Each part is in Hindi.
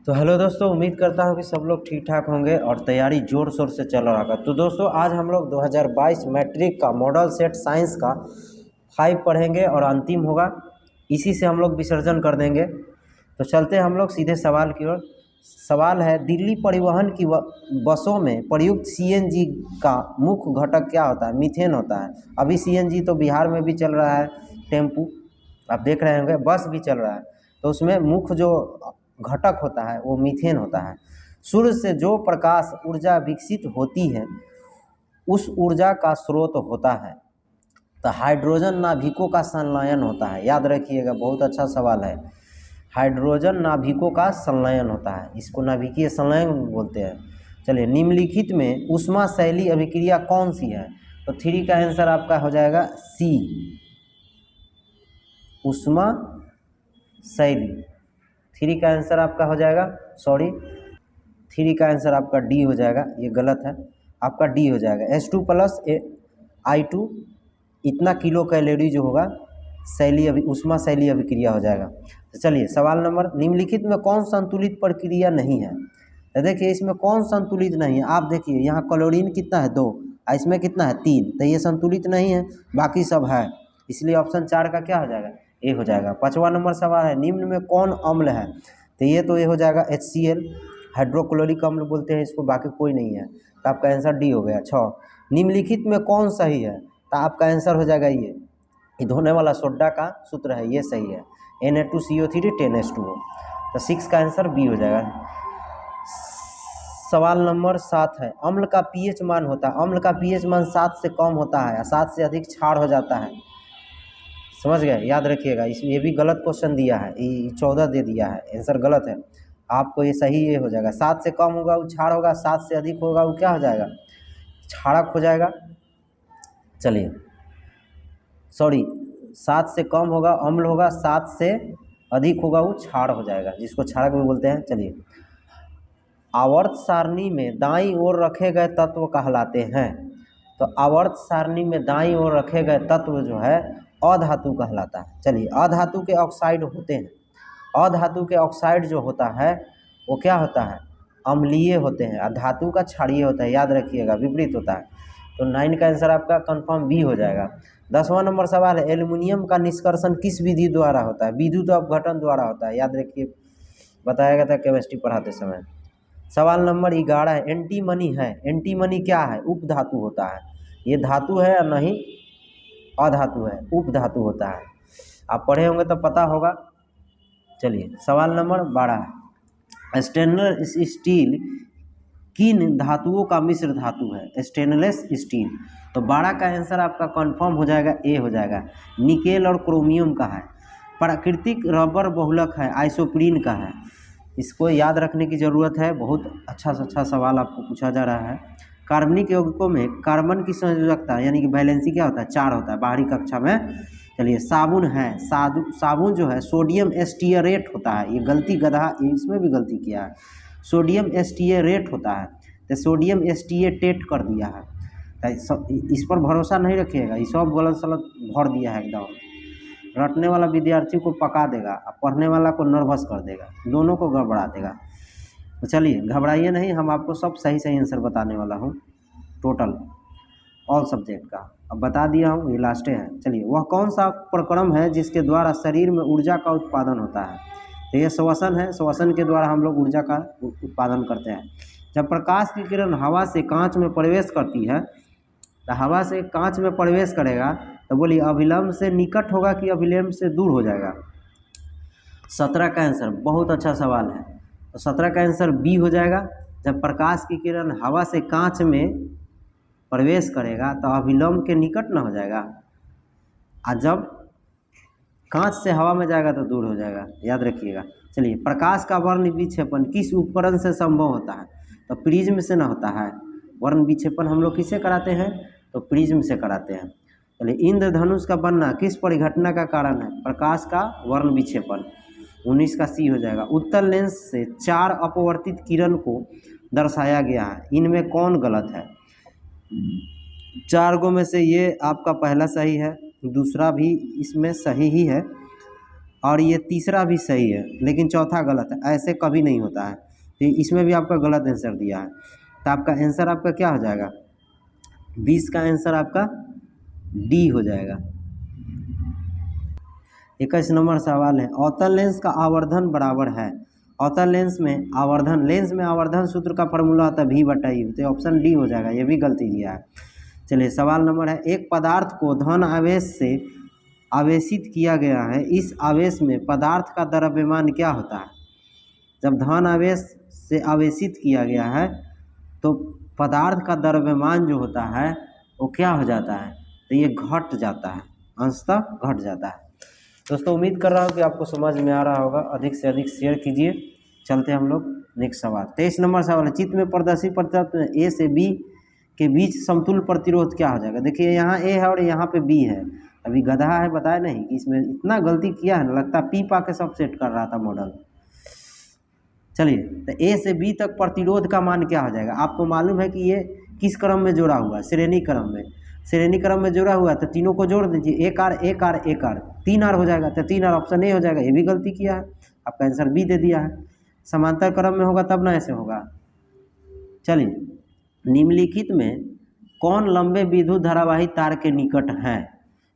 तो हेलो दोस्तों, उम्मीद करता हूँ कि सब लोग ठीक ठाक होंगे और तैयारी ज़ोर शोर से चल रहा होगा। तो दोस्तों आज हम लोग 2022 मैट्रिक का मॉडल सेट साइंस का 5 पढ़ेंगे और अंतिम होगा, इसी से हम लोग विसर्जन कर देंगे। तो चलते हैं हम लोग सीधे सवाल की ओर। सवाल है, दिल्ली परिवहन की बसों में प्रयुक्त सीएनजी का मुख्य घटक क्या होता है? मीथेन होता है। अभी सीएनजी तो बिहार में भी चल रहा है, टेम्पू आप देख रहे होंगे, बस भी चल रहा है। तो उसमें मुख्य जो घटक होता है वो मीथेन होता है। सूर्य से जो प्रकाश ऊर्जा विकसित होती है उस ऊर्जा का स्रोत होता है। तो हाइड्रोजन नाभिकों का संलयन होता है। याद रखिएगा, बहुत अच्छा सवाल है। हाइड्रोजन नाभिकों का संलयन होता है, इसको नाभिकीय संलयन बोलते हैं। चलिए, निम्नलिखित में ऊष्मा शैली अभिक्रिया कौन सी है? तो 3 का आंसर आपका हो जाएगा सी, ऊष्मा शैली। 3 का आंसर आपका हो जाएगा, 3 का आंसर आपका डी हो जाएगा। ये गलत है, आपका डी हो जाएगा। H2 प्लस I2 इतना किलो कैलोरी जो होगा शैली ऊष्मा शैली अभिक्रिया हो जाएगा। तो चलिए सवाल नंबर, निम्नलिखित में कौन संतुलित प्रक्रिया नहीं है? तो देखिए इसमें कौन संतुलित नहीं है। आप देखिए यहाँ क्लोरीन कितना है 2, इसमें कितना है 3, तो ये संतुलित नहीं है, बाकी सब है। इसलिए ऑप्शन 4 का क्या हो जाएगा? ए हो जाएगा। 5वां नंबर सवाल है, निम्न में कौन अम्ल है? तो ये हो जाएगा HCl, हाइड्रोक्लोरिक अम्ल बोलते हैं इसको, बाकी कोई नहीं है। तो आपका आंसर डी हो गया। 6, निम्नलिखित में कौन सही है? तो आपका आंसर हो जाएगा ये धोने वाला सोडा का सूत्र है, ये सही है, Na2CO3 10H2O। तो 6 का आंसर बी हो जाएगा। सवाल नंबर 7 है, अम्ल का पीएच मान होता है। अम्ल का पीएच मान 7 से कम होता है, 7 से अधिक क्षार हो जाता है। समझ गए? याद रखिएगा, इसमें ये भी गलत क्वेश्चन दिया है, ये 14 दे दिया है, आंसर गलत है। आपको ये सही ये हो जाएगा। 7 से कम होगा वो क्षार होगा, 7 से अधिक होगा वो क्या हो जाएगा? क्षारक हो जाएगा। चलिए 7 से कम होगा अम्ल होगा, 7 से अधिक होगा वो क्षार हो जाएगा, जिसको क्षारक भी बोलते हैं। चलिए, आवर्त सारणी में दाईं ओर रखे गए तत्व कहलाते हैं। तो आवर्त सारणी में दाईं ओर रखे गए तत्व जो है अधातु कहलाता है। चलिए, अधातु के ऑक्साइड होते हैं। अधातु के ऑक्साइड जो होता है वो क्या होता है? अम्लीय होते हैं, और धातु का क्षारीय होता है। याद रखिएगा, विपरीत होता है। तो 9 का आंसर आपका कंफर्म बी हो जाएगा। 10वां नंबर सवाल है, एल्युमिनियम का निष्कर्षण किस विधि द्वारा होता है? विद्युत अपघटन द्वारा होता है। याद रखिए, बताया गया था केमिस्ट्री पढ़ाते समय। सवाल नंबर 11 है, एंटीमनी है। एंटीमनी क्या है? उपधातु होता है। ये धातु है या नहीं अधातु है? उपधातु होता है। आप पढ़े होंगे तो पता होगा। चलिए सवाल नंबर 12 है, स्टेनलेस स्टील किन धातुओं का मिश्र धातु है? Stainless steel. तो 12 का आंसर आपका कंफर्म हो जाएगा, ए हो जाएगा, निकेल और क्रोमियम का है। प्राकृतिक रबर बहुलक है, आइसोप्रीन का है। इसको याद रखने की ज़रूरत है, बहुत अच्छा से अच्छा सवाल आपको पूछा जा रहा है। कार्बनिक यौगिकों में कार्बन की संयोजकता यानी कि वैलेंसी क्या होता है? 4 होता है बाहरी कक्षा में। चलिए, साबुन है, साबुन जो है सोडियम एस्टियरेट होता है। ये गलती गधा इसमें भी गलती किया है, सोडियम एस्टियरेट होता है, तो सोडियम एस्टिएटेट कर दिया है। तो इस पर भरोसा नहीं रखिएगा, ये सब गलत सलत भर दिया है एकदम। रटने वाला विद्यार्थी को पका देगा और पढ़ने वाला को नर्वस कर देगा, दोनों को गड़बड़ा देगा। तो चलिए घबराइए नहीं, हम आपको सब सही सही आंसर बताने वाला हूँ, टोटल ऑल सब्जेक्ट का। अब बता दिया हूँ, ये लास्ट है। चलिए, वह कौन सा प्रक्रम है जिसके द्वारा शरीर में ऊर्जा का उत्पादन होता है? तो ये श्वसन है, श्वसन के द्वारा हम लोग ऊर्जा का उत्पादन करते हैं। जब प्रकाश की किरण हवा से कांच में प्रवेश करती है, तो हवा से कांच में प्रवेश करेगा तो बोलिए अभिलंब से निकट होगा कि अभिलंब से दूर हो जाएगा? 17 का आंसर, बहुत अच्छा सवाल है, तो 17 का आंसर बी हो जाएगा। जब प्रकाश की किरण हवा से कांच में प्रवेश करेगा तो अभिलंब के निकट न हो जाएगा, और जब कांच से हवा में जाएगा तो दूर हो जाएगा। याद रखिएगा। चलिए, प्रकाश का वर्ण विक्षेपण किस उपकरण से संभव होता है? तो प्रिज्म से न होता है। वर्ण विक्षेपण हम लोग किससे कराते हैं? तो प्रिज्म से कराते हैं। चलिए, इंद्रधनुष का बनना किस परिघटना का कारण है? प्रकाश का वर्ण विक्षेपण। 19 का सी हो जाएगा। उत्तल लेंस से 4 अपवर्तित किरण को दर्शाया गया है, इनमें कौन गलत है? 4 गो में से ये आपका पहला सही है, दूसरा भी इसमें सही ही है, और ये तीसरा भी सही है, लेकिन चौथा गलत है, ऐसे कभी नहीं होता है। तो इसमें भी आपका गलत आंसर दिया है, तो आपका आंसर आपका क्या हो जाएगा, 20 का आंसर आपका डी हो जाएगा। 21 नंबर सवाल है, अवतल लेंस का आवर्धन बराबर है। अवतल लेंस में आवर्धन सूत्र का फॉर्मूला होता है V/U, तो ऑप्शन डी हो जाएगा, ये भी गलती दिया है। चलिए सवाल नंबर है, एक पदार्थ को धन आवेश से आवेशित किया गया है, इस आवेश में पदार्थ का द्रव्यमान क्या होता है। जब धन आवेश से आवेशित किया गया है तो पदार्थ का द्रव्यमान जो होता है वो क्या हो जाता है, तो ये घट जाता है, अंशतः घट जाता है। दोस्तों उम्मीद कर रहा हूँ कि आपको समझ में आ रहा होगा, अधिक से अधिक शेयर कीजिए। चलते हैं हम लोग नेक्स्ट सवाल। 23 नंबर सवाल है, चित्र में प्रदर्शित प्रतिरोध ए से बी के बीच समतुल्य प्रतिरोध क्या हो जाएगा। देखिए यहाँ ए है और यहाँ पे बी है, अभी गधा है बताया नहीं कि इसमें इतना गलती किया है ना, लगता पी पा के सब सेट कर रहा था मॉडल। चलिए तो ए से बी तक प्रतिरोध का मान क्या हो जाएगा। आपको मालूम है कि ये किस क्रम में जोड़ा हुआ है, श्रेणी क्रम में। श्रेणी क्रम में जोड़ा हुआ है तो तीनों को जोड़ दीजिए, एक आर 3 आर हो जाएगा, तो 3 आर ऑप्शन ए हो जाएगा। ये भी गलती किया है, आपका आंसर बी दे दिया है। समांतर क्रम में होगा तब ना ऐसे होगा। चलिए निम्नलिखित में कौन लंबे विद्युत धारावाही तार के निकट है,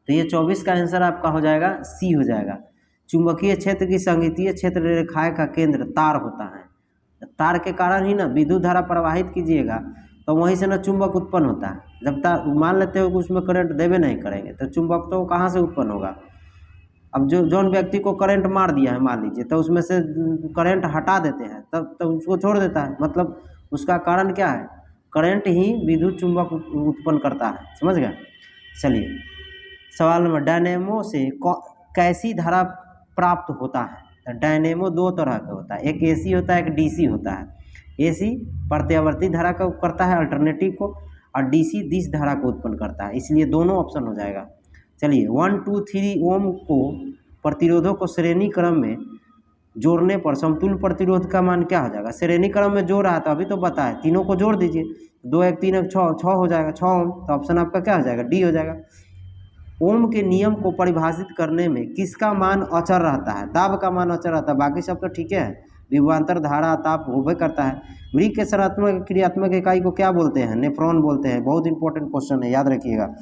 तो ये 24 का आंसर आपका हो जाएगा सी हो जाएगा। चुंबकीय क्षेत्र की संगीतीय क्षेत्र रेखाएं का केंद्र तार होता है, तार के कारण ही ना विद्युत धारा प्रवाहित कीजिएगा तो वहीं से ना चुंबक उत्पन्न होता है। जब तार मान लेते हो कि उसमें करंट देवे नहीं करेंगे तो चुंबक तो कहाँ से उत्पन्न होगा। अब जौन व्यक्ति को करंट मार दिया है मान लीजिए, तो उसमें से करंट हटा देते हैं तब उसको छोड़ देता है, मतलब उसका कारण क्या है, करंट ही विद्युत चुंबक उत्पन्न करता है, समझ गए। चलिए सवाल नंबर, डायनेमो से कैसी धारा प्राप्त होता है। तो डायनेमो दो तरह का होता है, एक एसी होता है, एक डीसी होता है। एसी प्रत्यावर्ती धारा का करता है अल्टरनेटिव को, और डीसी दिश धारा को उत्पन्न करता है, इसलिए दोनों ऑप्शन हो जाएगा। चलिए 1, 2, 3 ओम को प्रतिरोधों को श्रेणी क्रम में जोड़ने पर समतुल्य प्रतिरोध का मान क्या हो जाएगा। श्रेणी क्रम में जोड़ रहा था अभी तो बताया, तीनों को जोड़ दीजिए, 2 1 3 1 6 हो जाएगा, 6 ओम, तो ऑप्शन आपका क्या हो जाएगा, डी हो जाएगा। ओम के नियम को परिभाषित करने में किसका मान अचर रहता है, दाब का मान अचर रहता है, बाकी सब तो ठीक है, विभवांतर धारा ताप होबे करता है। वृक्क के सरात्मक क्रियात्मक इकाई को क्या बोलते हैं, नेफ्रॉन बोलते हैं। बहुत इंपॉर्टेंट क्वेश्चन है, याद रखिएगा।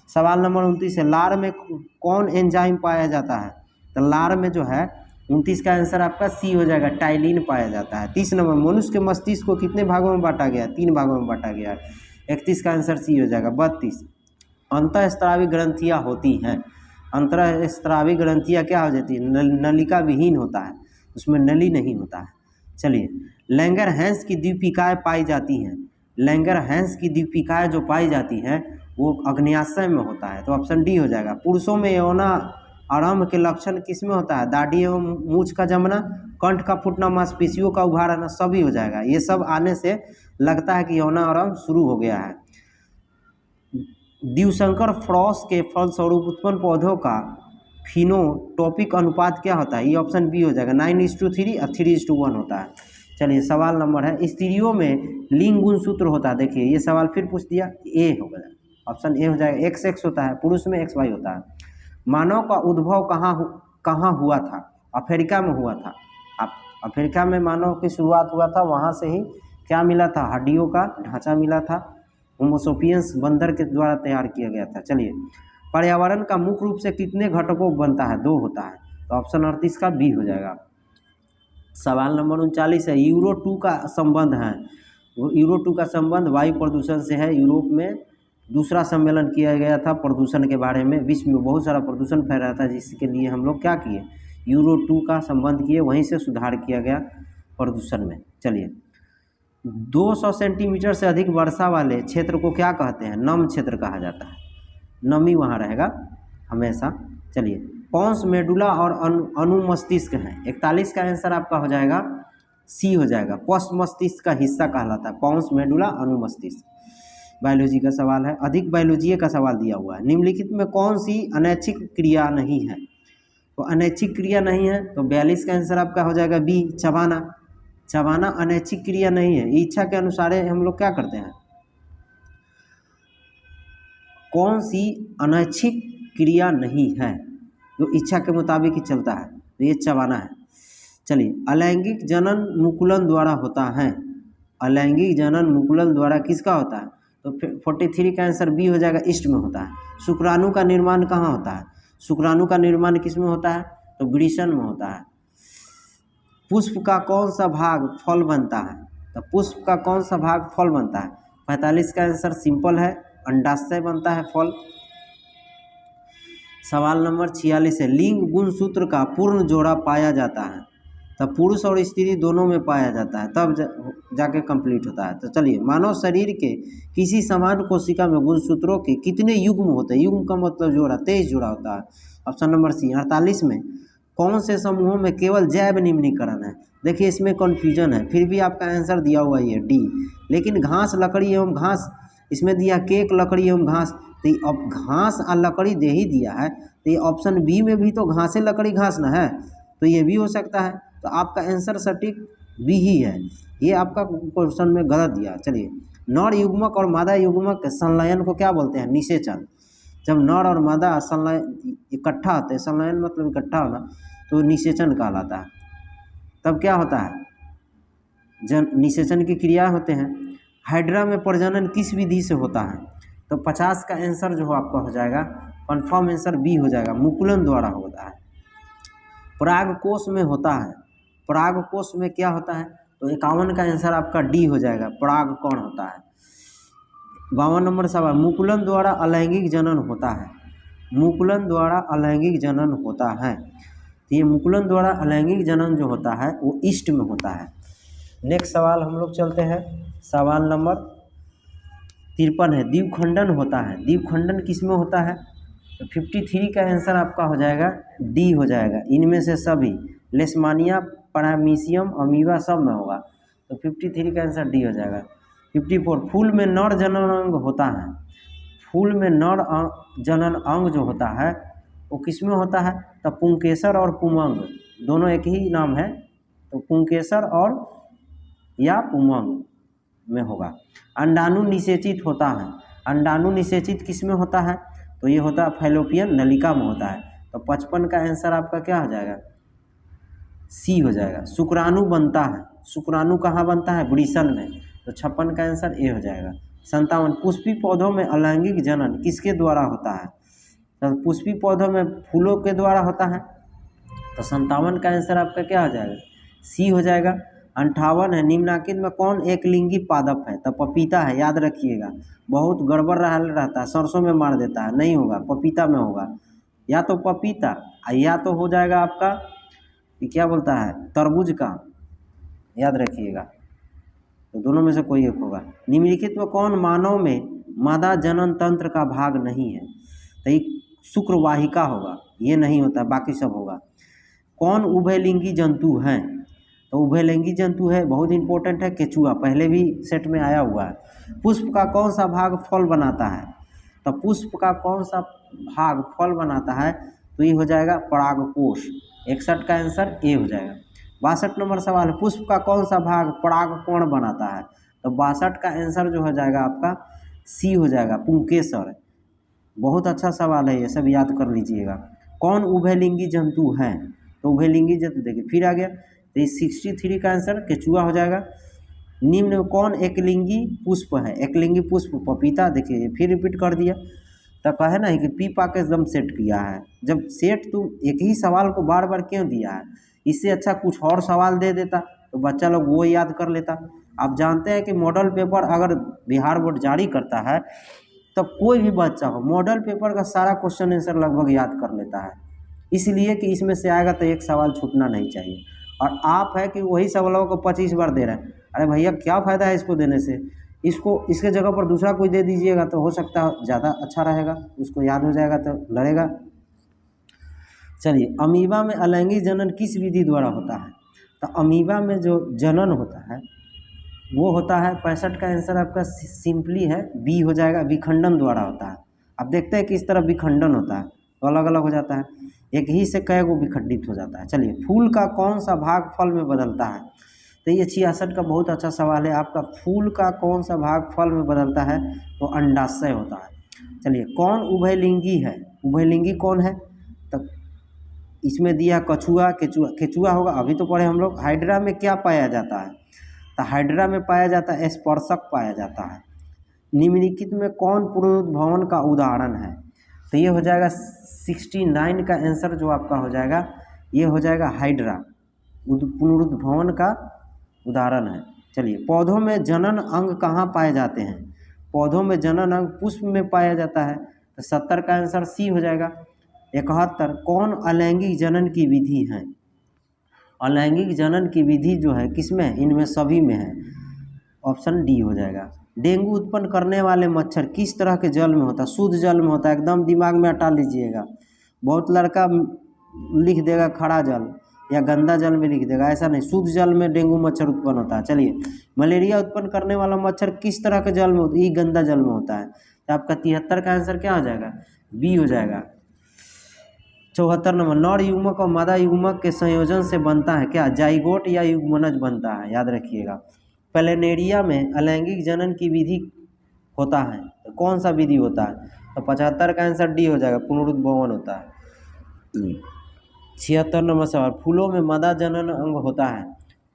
सवाल नंबर 29 है, लार में कौन एंजाइम पाया जाता है। तो लार में जो है 29 का आंसर आपका सी हो जाएगा, टाइलिन पाया जाता है। 30 नंबर, मनुष्य के मस्तिष्क को कितने भागों में बांटा गया है, 3 भागों में बांटा गया है। 31 का आंसर सी हो जाएगा। 32, अंतःस्रावी ग्रंथियाँ होती हैं। अंतःस्रावी ग्रंथियाँ क्या हो जाती है, नलिका विहीन होता है, उसमें नली नहीं होता है। चलिए लैंगरहैंस की दीपिकाएँ पाई जाती हैं। लैंगरहैंस की दीपिकाएँ जो पाई जाती हैं वो अग्न्याशय में होता है, तो ऑप्शन डी हो जाएगा। पुरुषों में यौना आरंभ के लक्षण किस में होता है, दाढ़ी एवं मूछ का जमना, कंठ का फूटना, मांसपेशियों का उभार आना, सभी हो जाएगा। ये सब आने से लगता है कि यौना आरंभ शुरू हो गया है। द्विशंकर फ्रॉस के फलस्वरूप उत्पन्न पौधों का फिनोटॉपिक अनुपात क्या होता है, ये ऑप्शन बी हो जाएगा, 9:3 और 3:1 होता है। चलिए सवाल नंबर है, स्त्रियों में लिंग गुणसूत्र होता है। देखिए ये सवाल फिर पूछ दिया, ए हो गया, ऑप्शन ए हो जाएगा। XX होता है, पुरुष में XY होता है। मानव का उद्भव कहाँ हुआ था, अफ्रीका में हुआ था। अफ्रीका में मानव की शुरुआत हुआ था, वहाँ से ही क्या मिला था, हड्डियों का ढांचा मिला था, होमोसोपियंस बंदर के द्वारा तैयार किया गया था। चलिए पर्यावरण का मुख्य रूप से कितने घटकों बनता है, 2 होता है, तो ऑप्शन 38 का बी हो जाएगा। सवाल नंबर 39 है, यूरो 2 का संबंध है। यूरो 2 का संबंध वायु प्रदूषण से है। यूरोप में दूसरा सम्मेलन किया गया था प्रदूषण के बारे में, विश्व में बहुत सारा प्रदूषण फैल रहा था, जिसके लिए हम लोग क्या किए, यूरो 2 का संबंध किए, वहीं से सुधार किया गया प्रदूषण में। चलिए 200 सेंटीमीटर से अधिक वर्षा वाले क्षेत्र को क्या कहते हैं, नम क्षेत्र कहा जाता है, नमी वहाँ रहेगा हमेशा। चलिए पॉन्स मेडुला और अनुमस्तिष्क है। 41 का आंसर आपका हो जाएगा सी हो जाएगा, पोस्ट मस्तिष्क का हिस्सा कहलाता है पॉन्स मेडुला अनुमस्तिष्क। बायोलॉजी का सवाल है, अधिक बायोलॉजी का सवाल दिया हुआ है। निम्नलिखित में कौन सी अनैच्छिक क्रिया नहीं है, तो अनैच्छिक क्रिया नहीं है, तो 42 का आंसर आपका हो जाएगा बी, चबाना। चबाना अनैच्छिक क्रिया नहीं है, इच्छा के अनुसार हम लोग क्या करते हैं। कौन सी अनैच्छिक क्रिया नहीं है जो इच्छा के मुताबिक ही चलता है, तो ये चबाना है। चलिए, अलैंगिक जनन मुकुलन द्वारा होता है। अलैंगिक जनन मुकुलन द्वारा किसका होता है? तो 43 का आंसर बी हो जाएगा, ईस्ट में होता है। शुक्राणु का निर्माण कहाँ होता है? शुक्राणु का निर्माण किस में होता है? तो वृषण में होता है। पुष्प का कौन सा भाग फल बनता है? तो पुष्प का कौन सा भाग फल बनता है? 45 का आंसर सिंपल है, अंडाशय बनता है फल। सवाल नंबर 46 है, लिंग गुणसूत्र का पूर्ण जोड़ा पाया जाता है। तब पुरुष और स्त्री दोनों में पाया जाता है, तब जाके कंप्लीट होता है। तो चलिए, मानव शरीर के किसी समान कोशिका में गुणसूत्रों के कितने युग्म होते हैं? युग्म का मतलब जोड़ा, 23 जोड़ा होता है। Option number C. 48 में कौन से समूहों में केवल जैव निम्नीकरण है? देखिए, इसमें कन्फ्यूजन है, फिर भी आपका आंसर दिया हुआ है डी। लेकिन घास, लकड़ी एवं घास, इसमें दिया केक, लकड़ी एवं घास। तो अब घास और लकड़ी दे ही दिया है, तो ये ऑप्शन बी में भी तो घासे लकड़ी घास ना है, तो ये भी हो सकता है। तो आपका आंसर सटीक बी ही है। ये आपका क्वेश्चन में गलत दिया। चलिए, नर युग्मक और मादा युग्मक के संलयन को क्या बोलते हैं? निषेचन। जब नर और मादा संलयन इकट्ठा होते हैं, संलयन मतलब इकट्ठा होना, तो निषेचन कहलाता है। तब क्या होता है? जब निषेचन की क्रिया होते हैं। हाइड्रा में प्रजनन किस विधि से होता है? तो 50 का आंसर जो आपका हो जाएगा, कन्फर्म आंसर बी हो जाएगा, मुकुलन द्वारा होता है। परागकोश में होता है। परागकोश में क्या होता है? तो 51 का आंसर आपका डी हो जाएगा, परागकण होता है। 52 नंबर सवाल, मुकुलन द्वारा अलैंगिक जनन होता है। मुकुलन द्वारा अलैंगिक जनन होता है। तो ये मुकुलन द्वारा अलैंगिक जनन जो होता है वो ईस्ट में होता है। नेक्स्ट सवाल हम लोग चलते हैं, सवाल नंबर 53 है, द्विखंडन होता है। द्विखंडन किस में होता है? तो 53 का आंसर आपका हो जाएगा डी हो जाएगा, इनमें से सभी, लेशमानिया, पैरामीशियम, अमीबा सब में होगा। तो 53 का आंसर डी हो जाएगा। 54, फूल में नर जनन अंग होता है। फूल में नर जनन अंग जो होता है वो किस में होता है? तो पुंकेसर और पुमंग, दोनों एक ही नाम है, तो पुंकेसर और या पुमंग में होगा। अंडाणु निषेचित होता है। अंडाणु निषेचित किस में होता है? तो ये होता है फैलोपियन नलिका में होता है। तो 55 का आंसर आपका क्या हो जाएगा? सी हो जाएगा। शुक्राणु बनता है। शुक्राणु कहाँ बनता है? वृषण में। तो 56 का आंसर ए हो जाएगा। 57, पुष्पी पौधों में अलैंगिक जनन किसके द्वारा होता है? तो पुष्पी पौधों में फूलों के द्वारा होता है। तो 57 का आंसर आपका क्या हो जाएगा? सी हो जाएगा। 58 है, निम्नांकित में कौन एक लिंगी पादप है? तो पपीता है, याद रखिएगा। बहुत गड़बड़ रहता है, सरसों में मार देता है, नहीं होगा, पपीता में होगा। या तो पपीता या तो हो जाएगा आपका ये क्या बोलता है, तरबूज का, याद रखिएगा। तो दोनों में से कोई एक होगा। निम्नलिखित में कौन मानव में मादा जनन तंत्र का भाग नहीं है? तो ये शुक्रवाहिका होगा, ये नहीं होता, बाकी सब होगा। कौन उभयलिंगी जंतु हैं? तो उभयलिंगी जंतु है, बहुत इंपॉर्टेंट है, केचुआ, पहले भी सेट में आया हुआ है। पुष्प का कौन सा भाग फल बनाता है? तो पुष्प का कौन सा भाग फल बनाता है? तो ये हो जाएगा परागकोश। 61 का आंसर ए हो जाएगा। 62 नंबर सवाल है, पुष्प का कौन सा भाग परागकण बनाता है? तो 62 का आंसर जो हो जाएगा आपका सी हो जाएगा, पुंकेसर। बहुत अच्छा सवाल है, ये सब याद कर लीजिएगा। कौन उभयलिंगी जंतु है? तो उभयलिंगी जंतु देखिए फिर आ गया, तो ये 63 का आंसर केचुआ हो जाएगा। निम्न में कौन एकलिंगी पुष्प है? एकलिंगी पुष्प पपीता, देखिए फिर रिपीट कर दिया। तो कहे ना कि पी पा के एकदम सेट किया है। जब सेट तुम एक ही सवाल को बार बार क्यों दिया है? इससे अच्छा कुछ और सवाल दे देता तो बच्चा लोग वो याद कर लेता। आप जानते हैं कि मॉडल पेपर अगर बिहार बोर्ड जारी करता है तो कोई भी बच्चा हो मॉडल पेपर का सारा क्वेश्चन आंसर लगभग याद कर लेता है, इसलिए कि इसमें से आएगा तो एक सवाल छूटना नहीं चाहिए। और आप है कि वही सवालों को 25 बार दे रहे हैं, अरे भैया क्या फ़ायदा है इसको देने से? इसको इसके जगह पर दूसरा कोई दे दीजिएगा तो हो सकता है ज़्यादा अच्छा रहेगा, उसको याद हो जाएगा तो लड़ेगा। चलिए, अमीबा में अलैंगिक जनन किस विधि द्वारा होता है? तो अमीबा में जो जनन होता है वो होता है, 65 का आंसर आपका सिंपली है बी हो जाएगा, विखंडन द्वारा होता है। अब देखते हैं किस तरह विखंडन होता है, तो अलग अलग हो जाता है, एक ही से कई गो विखंडित हो जाता है। चलिए, फूल का कौन सा भाग फल में बदलता है? तो ये 66 का बहुत अच्छा सवाल है आपका, फूल का कौन सा भाग फल में बदलता है? तो अंडाशय होता है। चलिए, कौन उभयलिंगी है? उभयलिंगी कौन है? तो इसमें दिया कछुआ, केचुआ होगा, अभी तो पढ़े हम लोग। हाइड्रा में क्या पाया जाता है, तो हाइड्रा में पाया जाता है स्पर्शक पाया जाता है। निम्नलिखित में कौन पुनरुद्भवन का उदाहरण है, तो ये हो जाएगा 69 का आंसर जो आपका हो जाएगा, ये हो जाएगा हाइड्रा पुनरुद्भवन का उदाहरण है। चलिए, पौधों में जनन अंग कहाँ पाए जाते हैं, पौधों में जनन अंग पुष्प में पाया जाता है, तो 70 का आंसर सी हो जाएगा। 71, कौन अलैंगिक जनन की विधि है, अलैंगिक जनन की विधि जो है किसमें है, इनमें सभी में है, ऑप्शन डी हो जाएगा। डेंगू उत्पन्न करने वाले मच्छर किस तरह के जल में होता है, शुद्ध जल में होता है, एकदम दिमाग में हटा लीजिएगा। बहुत लड़का लिख देगा खड़ा जल या गंदा जल में लिख देगा, ऐसा नहीं, शुद्ध जल में डेंगू मच्छर उत्पन्न होता है। चलिए, मलेरिया उत्पन्न करने वाला मच्छर किस तरह के जल में होता है, ये गंदा जल में होता है, तो आपका 73 का आंसर क्या हो जाएगा, बी हो जाएगा। 74 नंबर, नर युग्मक और मादा युग्मक के संयोजन से बनता है क्या, जाइगोट या युग्मनज बनता है, याद रखिएगा। प्लेनेरिया में अलैंगिक जनन की विधि होता है, तो कौन सा विधि होता है, तो 75 का आंसर डी हो जाएगा, पुनरुद्भवन होता है। 76 नंबर सवाल, फूलों में मादा जनन अंग होता है,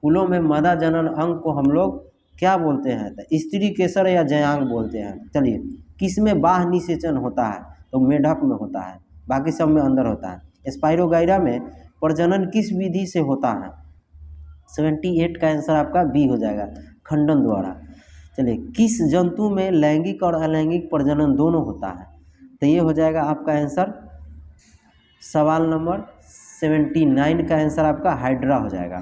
फूलों में मादा जनन अंग को हम लोग क्या बोलते हैं, तो स्त्री केसर या जयांग बोलते हैं। चलिए, किसमें बाह्य निषेचन होता है, तो मेढक में होता है, बाकी सब में अंदर होता है। स्पाइरोगाइरा में प्रजनन किस विधि से होता है, 78 का आंसर आपका बी हो जाएगा, खंडन द्वारा। चलिए, किस जंतु में लैंगिक और अलैंगिक प्रजनन दोनों होता है, तो ये हो जाएगा आपका आंसर, सवाल नंबर 79 का आंसर आपका हाइड्रा हो जाएगा।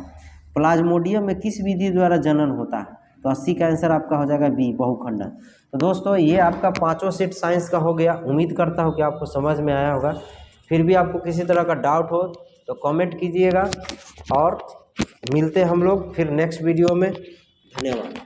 प्लाज्मोडियम में किस विधि द्वारा जनन होता है, तो 80 का आंसर आपका हो जाएगा बी, बहुखंडन। तो दोस्तों, ये आपका पांचों सेट साइंस का हो गया। उम्मीद करता हूँ कि आपको समझ में आया होगा। फिर भी आपको किसी तरह का डाउट हो तो कमेंट कीजिएगा, और मिलते हैं हम लोग फिर नेक्स्ट वीडियो में। धन्यवाद।